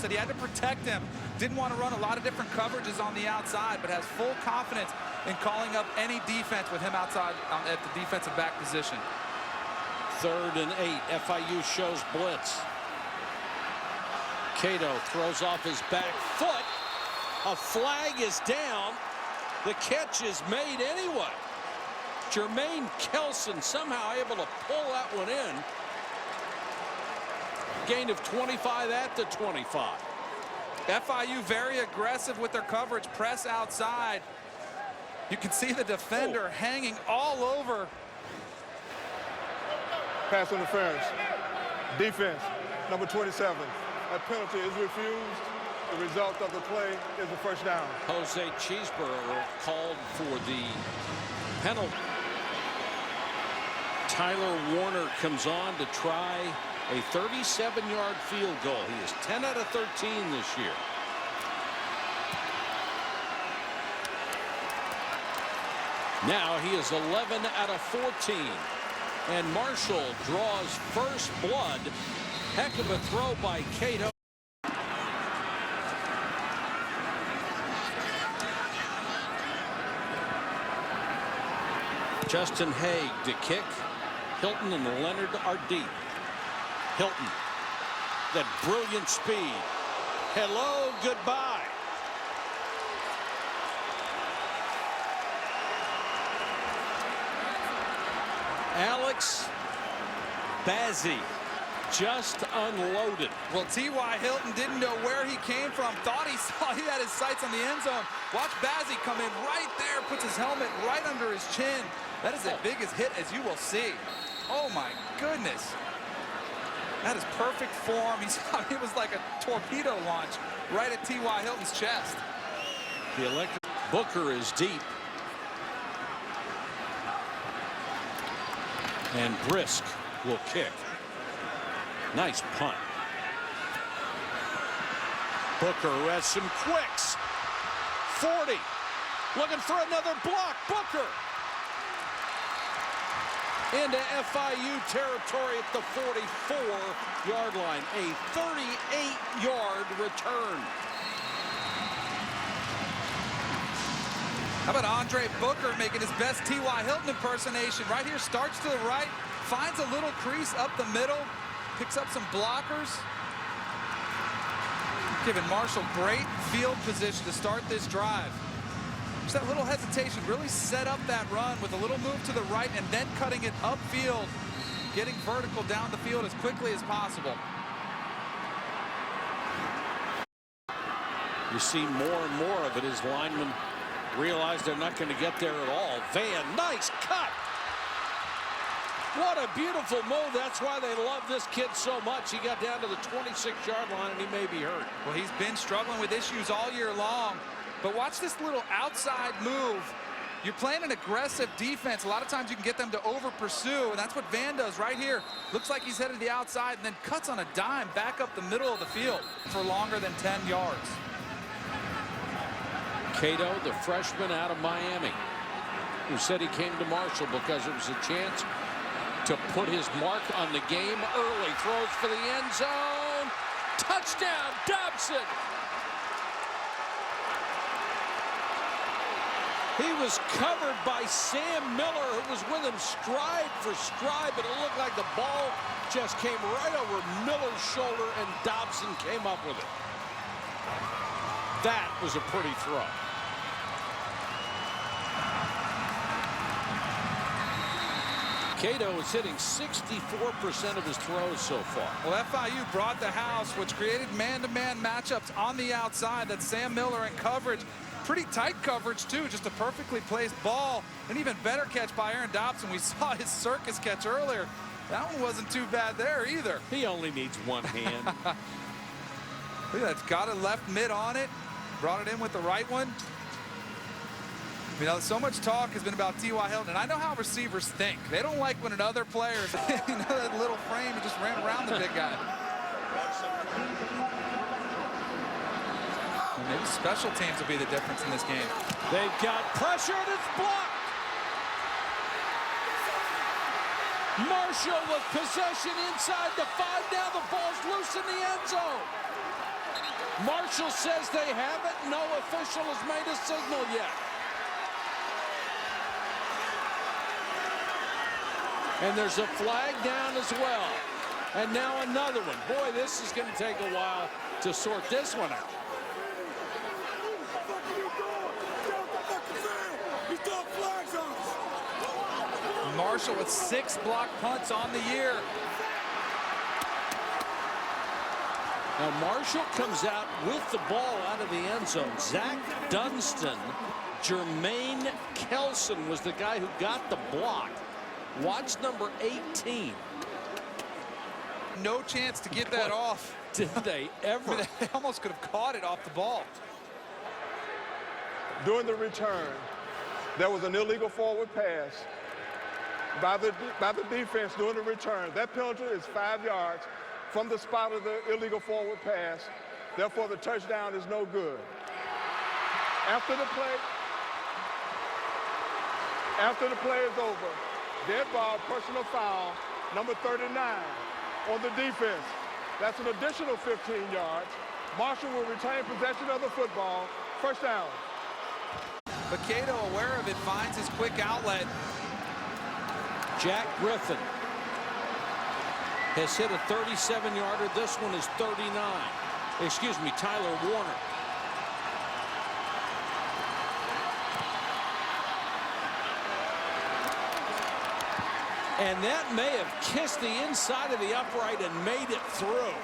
said he had to protect him. Didn't want to run a lot of different coverages on the outside, but has full confidence in calling up any defense with him outside at the defensive back position. 3rd and 8. FIU shows blitz. Cato throws off his back foot. A flag is down. The catch is made anyway. Jermaine Kelson somehow able to pull that one in. Gain of 25 at the 25. FIU very aggressive with their coverage, press outside. You can see the defender hanging all over. Pass interference. Defense, number 27. That penalty is refused. The result of the play is a first down. Jose Cheeseburger called for the penalty. Tyler Warner comes on to try a 37-yard field goal. He is 10 out of 13 this year. Now he is 11 out of 14. And Marshall draws first blood. Heck of a throw by Cato. Justin Haig to kick. Hilton and Leonard are deep. Hilton, that brilliant speed. Hello, goodbye. Alex Bazzi just unloaded. Well, T.Y. Hilton didn't know where he came from. Thought he saw he had his sights on the end zone. Watch Bazzi come in right there, puts his helmet right under his chin. That is the biggest hit as you will see. Oh my goodness. That is perfect form. It was like a torpedo launch right at T.Y. Hilton's chest. The electric Booker is deep. And Brisk will kick. Nice punt. Booker has some quicks. 40. Looking for another block. Booker. Into FIU territory at the 44-yard line. A 38-yard return. How about Andre Booker making his best T.Y. Hilton impersonation? Right here, starts to the right, finds a little crease up the middle, picks up some blockers. Giving Marshall great field position to start this drive. Just that little hesitation really set up that run with a little move to the right and then cutting it upfield, getting vertical down the field as quickly as possible. You see more and more of it as linemen realize they're not going to get there at all. Van, nice cut. What a beautiful move. That's why they love this kid so much. He got down to the 26-yard line and he may be hurt. Well, he's been struggling with issues all year long. But watch this little outside move. You're playing an aggressive defense. A lot of times you can get them to over-pursue, and that's what Van does right here. Looks like he's headed to the outside and then cuts on a dime back up the middle of the field for longer than 10 yards. Cato, the freshman out of Miami, who said he came to Marshall because it was a chance to put his mark on the game early. Throws for the end zone. Touchdown, Dobson. He was covered by Sam Miller, who was with him stride for stride, but it looked like the ball just came right over Miller's shoulder, and Dobson came up with it. That was a pretty throw. Cato is hitting 64% of his throws so far. Well, FIU brought the house, which created man-to-man matchups on the outside. That's Sam Miller in coverage. Pretty tight coverage, too. Just a perfectly placed ball. An even better catch by Aaron Dobson. We saw his circus catch earlier. That one wasn't too bad there either. He only needs one hand. Look at that. It's got a left mid on it. Brought it in with the right one. You know, so much talk has been about T.Y. Hilton, and I know how receivers think. They don't like when another player, you know, that little frame, he just ran around the big guy. Well, maybe special teams will be the difference in this game. They've got pressure, and it's blocked. Marshall with possession inside the 5. Now the ball's loose in the end zone. Marshall says they haven't. No official has made a signal yet. And there's a flag down as well. And now another one. Boy, this is going to take a while to sort this one out. Marshall with 6 block punts on the year. Now Marshall comes out with the ball out of the end zone. Zach Dunston, Jermaine Kelson was the guy who got the block. Watch number 18. No chance to get that off. Did they ever? They almost could have caught it off the ball. During the return, there was an illegal forward pass by the defense during the return. That penalty is 5 yards from the spot of the illegal forward pass. Therefore, the touchdown is no good. After the play is over, dead ball, personal foul, number 39 on the defense. That's an additional 15 yards. Marshall will retain possession of the football. First down. But Cato, aware of it, finds his quick outlet. Jack Griffin has hit a 37-yarder. This one is 39. Excuse me, Tyler Warner. And that may have kissed the inside of the upright and made it through.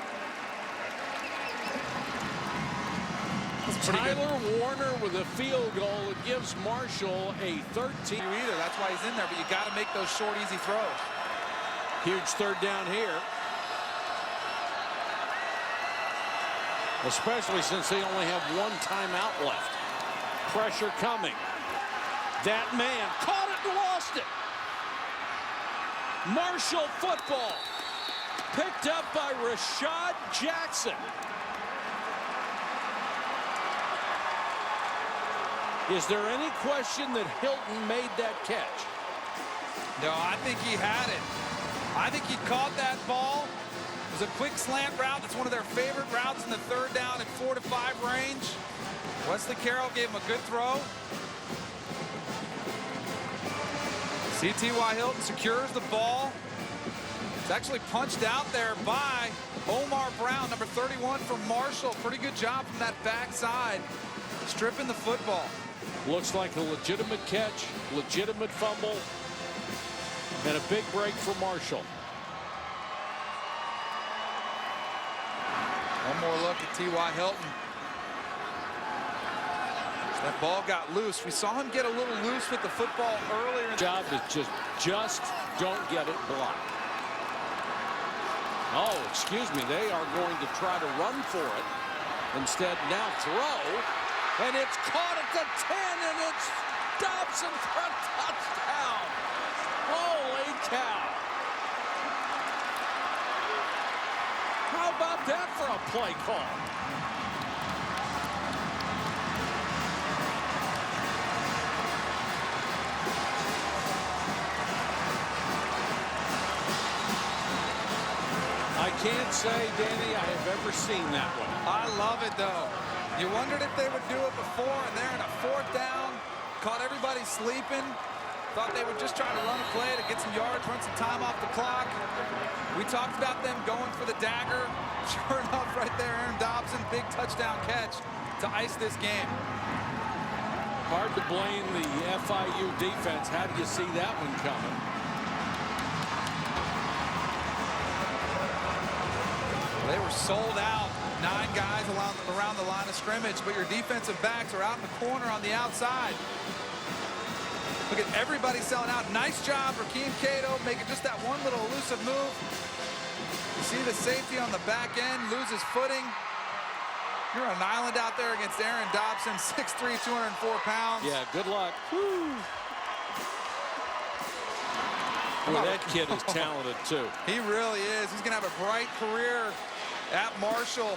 Tyler Warner with a field goal. It gives Marshall a 13. That's why he's in there, but you got to make those short, easy throws. Huge third down here. Especially since they only have one timeout left. Pressure coming. That man caught it and lost it. Marshall football. Picked up by Rashad Jackson. Is there any question that Hilton made that catch? No, I think he had it. I think he caught that ball. It was a quick slant route. That's one of their favorite routes in the third down at 4 to 5 range. Wesley Carroll gave him a good throw. C.T.Y. Hilton secures the ball. It's actually punched out there by Omar Brown, number 31 from Marshall. Pretty good job from that backside, stripping the football. Looks like a legitimate catch, legitimate fumble, and a big break for Marshall. One more look at T.Y. Hilton. That ball got loose. We saw him get a little loose with the football earlier. Job is just don't get it blocked. Oh, excuse me. They are going to try to run for it. Instead, now throw. And it's caught at the 10, and it's Dobson for a touchdown. Holy cow. How about that for a play call? I can't say, Danny, I have ever seen that one. I love it, though. You wondered if they would do it before, and they're in a 4th down. Caught everybody sleeping. Thought they would just try to run a play to get some yards, run some time off the clock. We talked about them going for the dagger. Sure enough, right there, Aaron Dobson, big touchdown catch to ice this game. Hard to blame the FIU defense. How do you see that one coming? They were sold out. 9 guys around the line of scrimmage, but your defensive backs are out in the corner on the outside. Look at everybody selling out. Nice job, Rakeem Cato, making just that one little elusive move. You see the safety on the back end, loses footing. You're on an island out there against Aaron Dobson, 6'3", 204 pounds. Yeah, good luck. Woo. Well, that kid is talented, too. He really is. He's going to have a bright career at Marshall.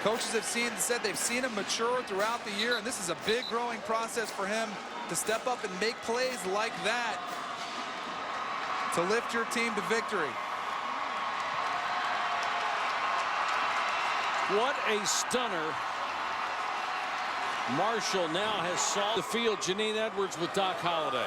Coaches have said they've seen him mature throughout the year, and this is a big growing process for him to step up and make plays like that to lift your team to victory. What a stunner. Marshall now has solved the field. Janine Edwards with Doc Holliday.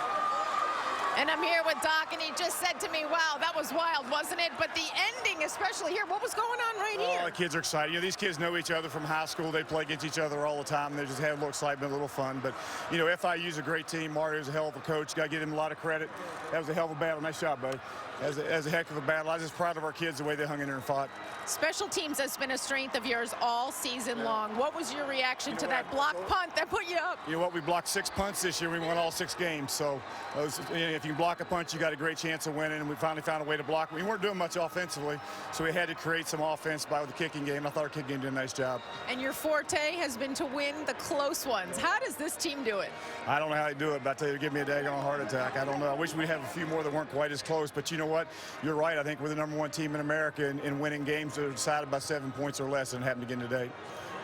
And I'm here with Doc, and he just said to me, wow, that was wild, wasn't it? But the ending, especially here, what was going on right here? Oh, the kids are excited. You know, these kids know each other from high school. They play against each other all the time. And they just have a little excitement, a little fun. But, you know, FIU's a great team. Mario's a hell of a coach. Got to give him a lot of credit. That was a hell of a battle. Nice job, buddy. As a heck of a battle. I was just proud of our kids, the way they hung in there and fought. Special teams has been a strength of yours all season long. What was your reaction to that block punt that put you up? You know what? We blocked 6 punts this year. We won all 6 games. So if you can block a punch, you got a great chance of winning. And we finally found a way to block. We weren't doing much offensively, so we had to create some offense by the kicking game. I thought our kicking game did a nice job. And your forte has been to win the close ones. How does this team do it? I don't know how they do it, but I tell you, give me a daggone heart attack. I don't know. I wish we'd have a few more that weren't quite as close. But you know what? You're right. I think we're the #1 team in America in winning games that are decided by 7 points or less, and it happened again today.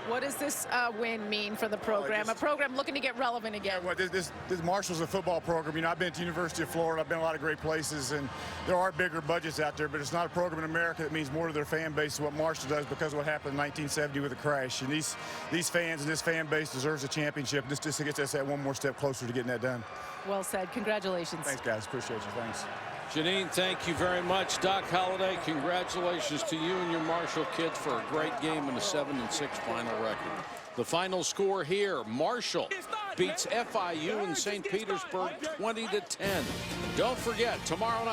What does this win mean for the program? A program looking to get relevant again. Well, this Marshall's a football program. You know, I've been to the University of Florida. I've been to a lot of great places, and there are bigger budgets out there, but it's not a program in America that means more to their fan base than what Marshall does because of what happened in 1970 with the crash. And these fans and this fan base deserves a championship. This just gets us that one more step closer to getting that done. Well said. Congratulations. Thanks, guys. Appreciate you. Thanks. Janine, thank you very much. Doc Holliday, congratulations to you and your Marshall kids for a great game and a 7-6 final record. The final score here, Marshall beats FIU in St. Petersburg 20-10. Don't forget, tomorrow night.